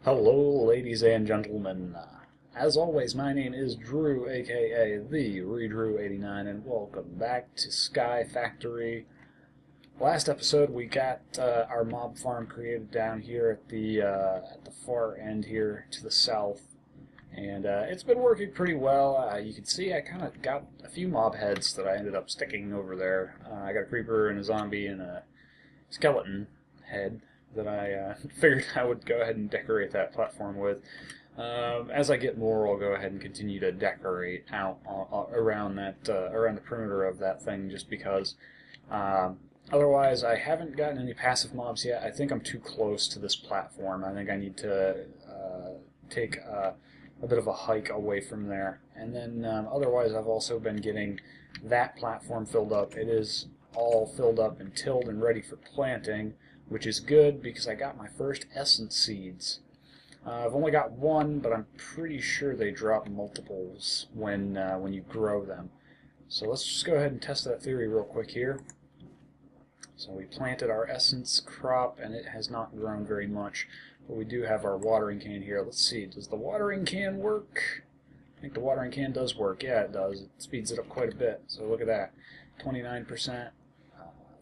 Hello, ladies and gentlemen. As always, my name is Drew, aka the Redrew89, and welcome back to Sky Factory. Last episode, we got our mob farm created down here at the far end here to the south, and it's been working pretty well. You can see I kind of got a few mob heads that I ended up sticking over there. I got a creeper and a zombie and a skeleton head that I figured I would go ahead and decorate that platform with. As I get more, I'll go ahead and continue to decorate out around that around the perimeter of that thing, just because. Otherwise, I haven't gotten any passive mobs yet. I think I'm too close to this platform. I think I need to take a bit of a hike away from there. And then otherwise, I've also been getting that platform filled up. It is all filled up and tilled and ready for planting, which is good because I got my first essence seeds. I've only got one, but I'm pretty sure they drop multiples when you grow them. So let's just go ahead and test that theory real quick here. So we planted our essence crop, and it has not grown very much, but we do have our watering can here. Let's see, does the watering can work? I think the watering can does work. Yeah, it does. It speeds it up quite a bit. So look at that, 29%,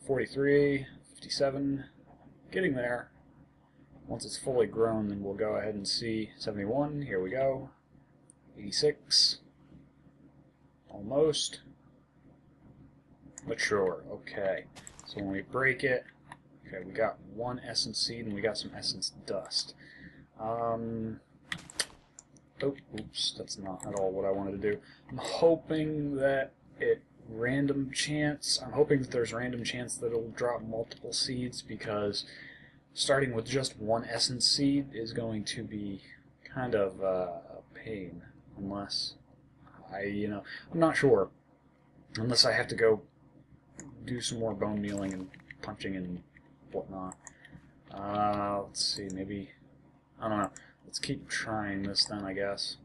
43, 57. Getting there. Once it's fully grown, then we'll go ahead and see 71. Here we go. 86. Almost. Mature. Okay. So when we break it, okay, we got one essence seed and we got some essence dust. Oops, that's not at all what I wanted to do. I'm hoping that I'm hoping that there's random chance that it'll drop multiple seeds, because starting with just one essence seed is going to be kind of a pain, unless I'm not sure. Unless I have to go do some more bone mealing and punching and whatnot. Let's see, maybe, I don't know. Let's keep trying this then, I guess.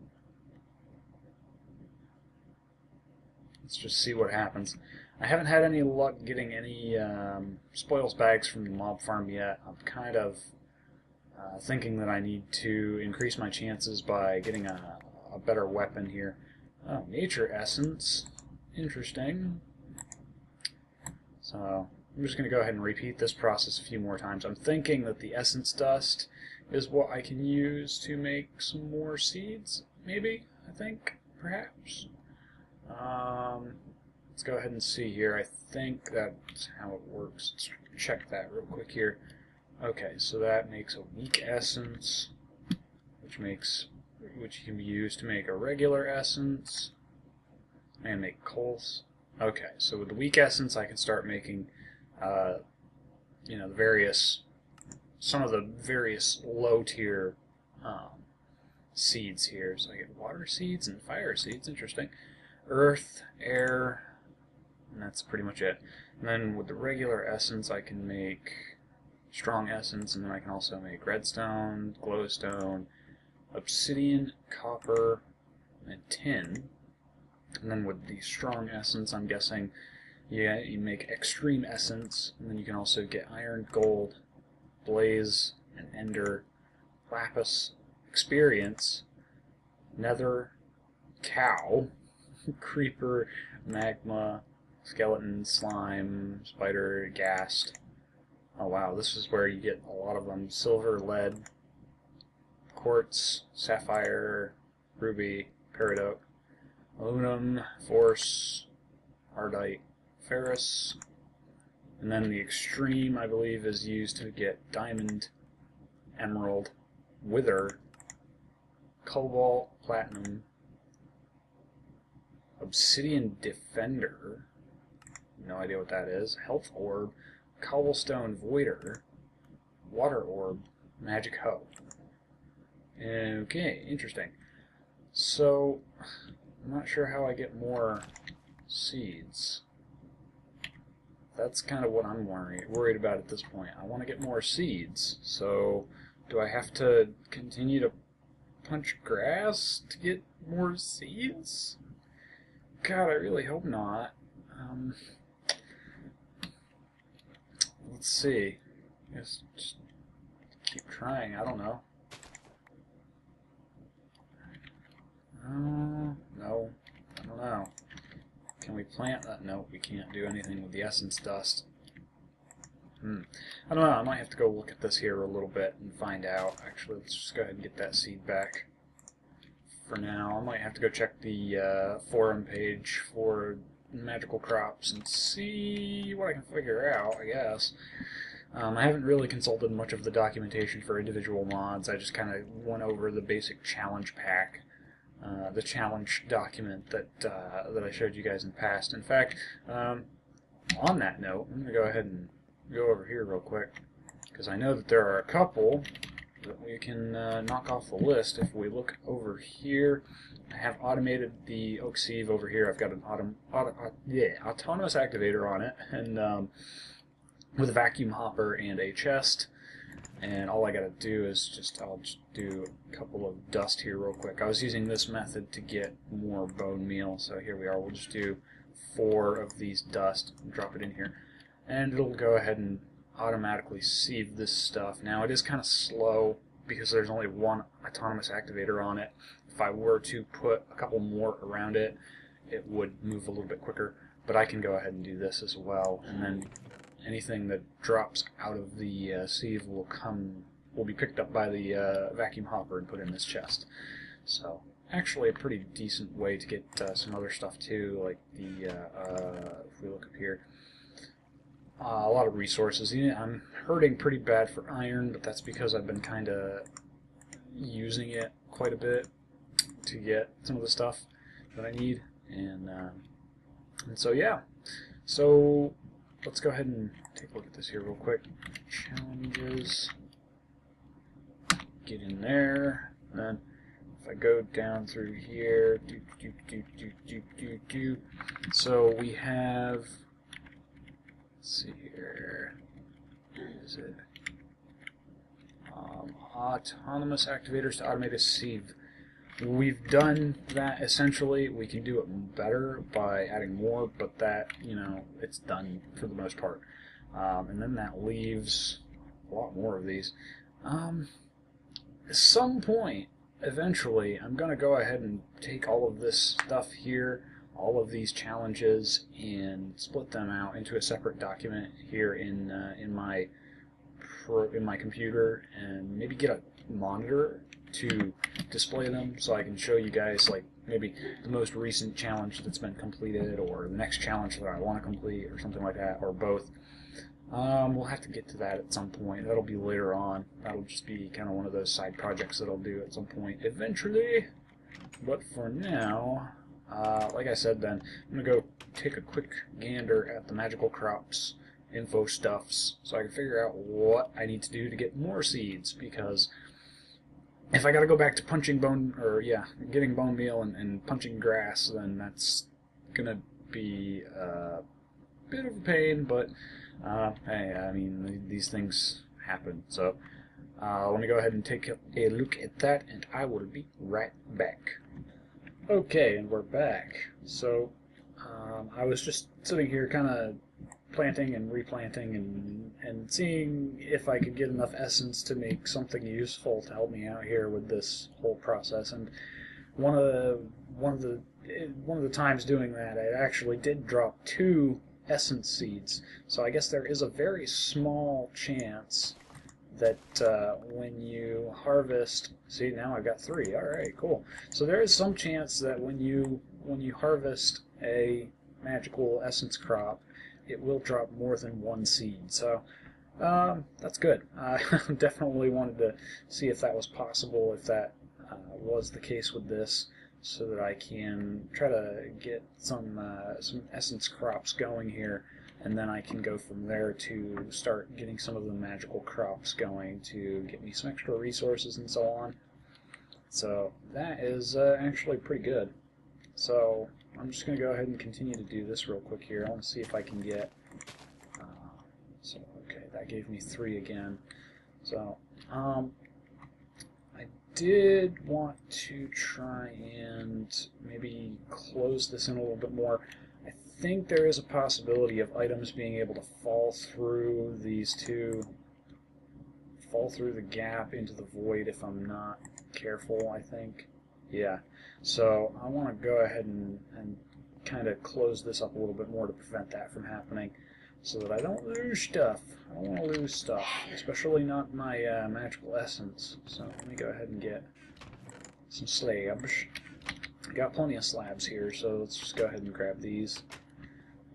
Let's just see what happens. I haven't had any luck getting any spoils bags from the mob farm yet. I'm kind of thinking that I need to increase my chances by getting a better weapon here. Oh, nature essence. Interesting. So I'm just going to go ahead and repeat this process a few more times. I'm thinking that the essence dust is what I can use to make some more seeds, maybe, I think, perhaps. Let's go ahead and see here. I think that's how it works. Let's check that real quick here. Okay, so that makes a weak essence, which can be used to make a regular essence and make coals. Okay, so with the weak essence, I can start making, some of the various low tier seeds here. So I get water seeds and fire seeds. Interesting. Earth, air, and that's pretty much it. And then with the regular essence, I can make strong essence, and then I can also make redstone, glowstone, obsidian, copper, and tin. And then with the strong essence, I'm guessing, yeah, you make extreme essence, and then you can also get iron, gold, blaze, and ender, lapis, experience, nether, cow, creeper, magma, skeleton, slime, spider, ghast. Oh wow, this is where you get a lot of them. Silver, lead, quartz, sapphire, ruby, peridot, aluminum, force, ardite, ferrous. And then the extreme, I believe, is used to get diamond, emerald, wither, cobalt, platinum, obsidian defender, no idea what that is, health orb, cobblestone voider, water orb, magic hoe. Okay, interesting. So, I'm not sure how I get more seeds. That's kind of what I'm worried about at this point. I want to get more seeds, so do I have to continue to punch grass to get more seeds? God, I really hope not. Let's see. I guess just keep trying. I don't know. No, I don't know. Can we plant that? No, we can't do anything with the essence dust. I don't know, I might have to go look at this here a little bit and find out. Actually, let's just go ahead and get that seed back for now. I might have to go check the forum page for magical crops and see what I can figure out, I guess. I haven't really consulted much of the documentation for individual mods. I just kind of went over the basic challenge pack, the challenge document that I showed you guys in the past. In fact, on that note, I'm going to go ahead and go over here real quick, because I know that there are a couple that we can knock off the list. If we look over here, I have automated the oak sieve over here. I've got an autonomous activator on it, and with a vacuum hopper and a chest. And all I gotta do is I'll just do a couple of dust here real quick. I was using this method to get more bone meal, so here we are. We'll just do 4 of these dust and drop it in here. And it'll go ahead and automatically sieve this stuff. Now it is kind of slow because there's only one autonomous activator on it. If I were to put a couple more around it, it would move a little bit quicker. But I can go ahead and do this as well, and then anything that drops out of the sieve will be picked up by the vacuum hopper and put in this chest. So actually a pretty decent way to get some other stuff too, like the if we look up here. A lot of resources. I'm hurting pretty bad for iron, but that's because I've been kind of using it quite a bit to get some of the stuff that I need, and so yeah. So let's go ahead and take a look at this here real quick. Challenges. Get in there, and then if I go down through here, so we have. Let's see here. What is it? Autonomous activators to automate a sieve. We've done that essentially. We can do it better by adding more, but that, it's done for the most part. And then that leaves a lot more of these. At some point, eventually, I'm going to go ahead and take all of this stuff here, all of these challenges, and split them out into a separate document here in my computer, and maybe get a monitor to display them so I can show you guys, like, maybe the most recent challenge that's been completed, or the next challenge that I want to complete, or something like that, or both. We'll have to get to that at some point. That'll be later on. That'll just be kind of one of those side projects that I'll do at some point eventually. But for now, like I said then, I'm going to go take a quick gander at the magical crops info stuffs so I can figure out what I need to do to get more seeds, because if I got to go back to punching getting bone meal and punching grass, then that's going to be a bit of a pain, but hey, I mean, these things happen. So let me go ahead and take a look at that, and I will be right back. Okay, and we're back. So I was just sitting here kind of planting and replanting and seeing if I could get enough essence to make something useful to help me out here with this whole process. And one of the times doing that, I actually did drop 2 essence seeds. So I guess there is a very small chance that when you harvest, see, now I've got 3. All right, cool. So there is some chance that when you harvest a magical essence crop, it will drop more than 1 seed. So that's good. I definitely wanted to see if that was possible, if that was the case with this, so that I can try to get some essence crops going here, and then I can go from there to start getting some of the magical crops going to get me some extra resources and so on. So that is actually pretty good. So I'm just going to go ahead and continue to do this real quick here. I want to see if I can get... so, okay, that gave me 3 again. So, I did want to try and maybe close this in a little bit more. I think there is a possibility of items being able to fall through these 2, fall through the gap into the void if I'm not careful, I think. Yeah. So I want to go ahead and kind of close this up a little bit more to prevent that from happening, so that I don't lose stuff. I don't want to lose stuff, especially not my magical essence. So let me go ahead and get some slabs. Got plenty of slabs here, so let's just go ahead and grab these.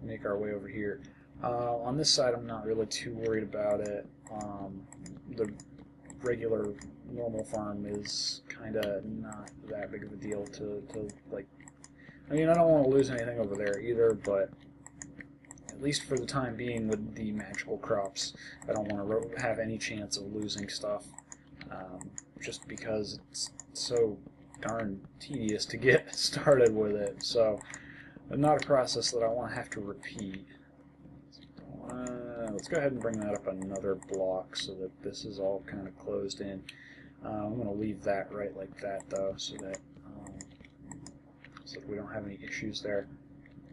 Make our way over here. On this side, I'm not really too worried about it. The regular normal farm is kind of not that big of a deal to like. I mean, I don't want to lose anything over there either, but at least for the time being with the magical crops, I don't want to have any chance of losing stuff, just because it's so darn tedious to get started with it. So, not a process that I want to have to repeat. Let's go ahead and bring that up another block so that this is all kind of closed in. I'm going to leave that right like that, though, so that we don't have any issues there.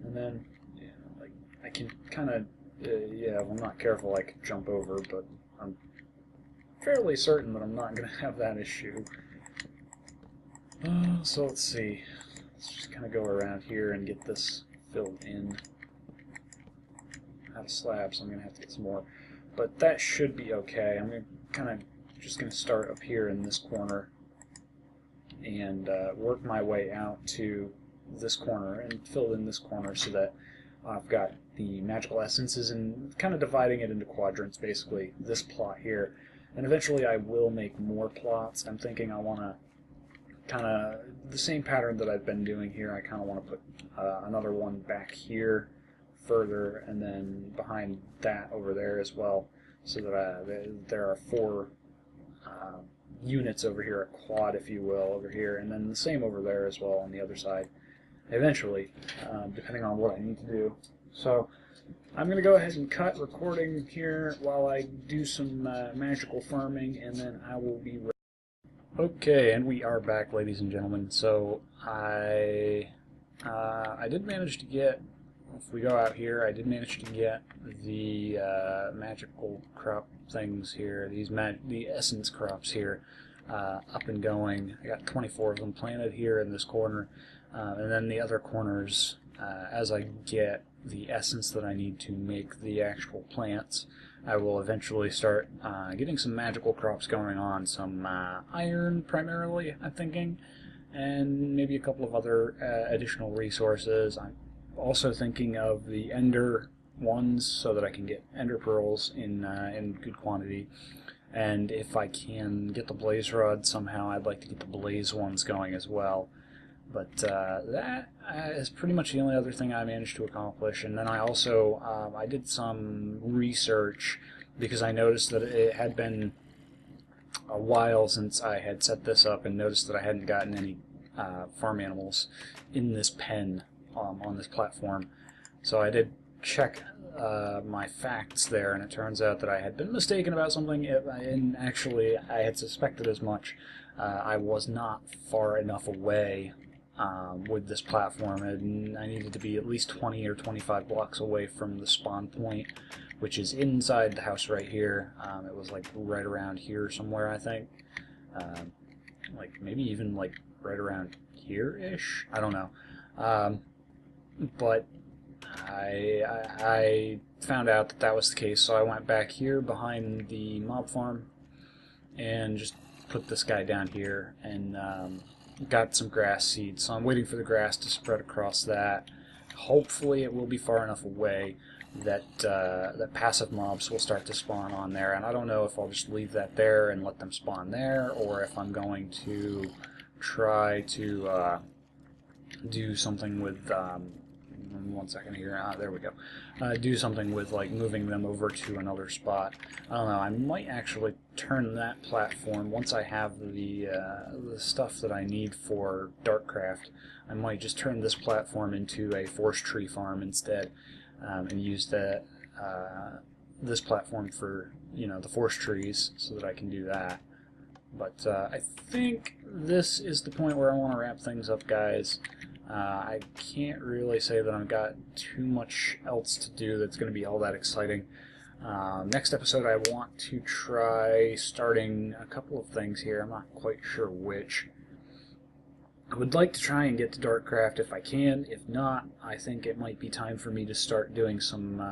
And then, yeah, like I can kind of, yeah, if I'm not careful, I can jump over, but I'm fairly certain that I'm not going to have that issue. So let's see. Let's just kind of go around here and get this filled in. Out of slabs, so I'm going to have to get some more. But that should be okay. I'm just going to start up here in this corner and work my way out to this corner and fill in this corner so that I've got the magical essences and kind of dividing it into quadrants, basically, this plot here. And eventually I will make more plots. I'm thinking I want to kind of, the same pattern that I've been doing here, I kind of want to put another one back here further, and then behind that over there as well, so that there are 4 units over here, a quad if you will, over here, and then the same over there as well on the other side, eventually, depending on what I need to do. So I'm going to go ahead and cut recording here while I do some magical farming, and then I will be ready. Okay, and we are back, ladies and gentlemen. So I did manage to get, if we go out here, I did manage to get the magical crop things here, the essence crops here, up and going. I got 24 of them planted here in this corner, and then the other corners, as I get the essence that I need to make the actual plants, I will eventually start getting some magical crops going on, some iron primarily, I'm thinking, and maybe a couple of other additional resources. I'm also thinking of the ender ones so that I can get ender pearls in good quantity. And if I can get the blaze rod somehow, I'd like to get the blaze ones going as well. But that is pretty much the only other thing I managed to accomplish. And then I also I did some research because I noticed that it had been a while since I had set this up, and noticed that I hadn't gotten any farm animals in this pen on this platform. So I did check my facts there, and it turns out that I had been mistaken about something, and actually I had suspected as much. I was not far enough away with this platform, and I needed to be at least 20 or 25 blocks away from the spawn point, which is inside the house right here. It was like right around here somewhere, I think. Like maybe even like right around here-ish? I don't know. But I found out that that was the case, so I went back here behind the mob farm and just put this guy down here and got some grass seeds. So I'm waiting for the grass to spread across that. Hopefully it will be far enough away that that passive mobs will start to spawn on there, and I don't know if I'll just leave that there and let them spawn there, or if I'm going to try to do something with one second here. There we go. Do something with like moving them over to another spot. I don't know. I might actually turn that platform once I have the stuff that I need for Darkcraft. I might just turn this platform into a forest tree farm instead, and use that this platform for the forest trees so that I can do that. But I think this is the point where I want to wrap things up, guys. I can't really say that I've got too much else to do that's going to be all that exciting. Next episode I want to try starting a couple of things here. I'm not quite sure which. I would like to try and get to Darkcraft if I can. If not, I think it might be time for me to start doing some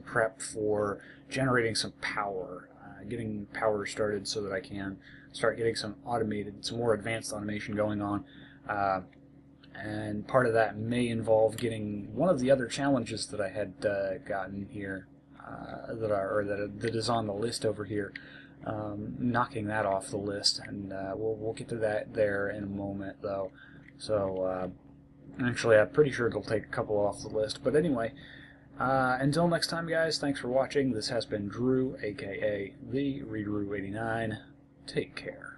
prep for generating some power, getting power started so that I can start getting some more advanced automation going on. And part of that may involve getting one of the other challenges that I had gotten here, that is on the list over here. Knocking that off the list, and we'll get to that there in a moment, though. So actually, I'm pretty sure it'll take a couple off the list. But anyway, until next time, guys. Thanks for watching. This has been Drew, aka the Redrew89. Take care.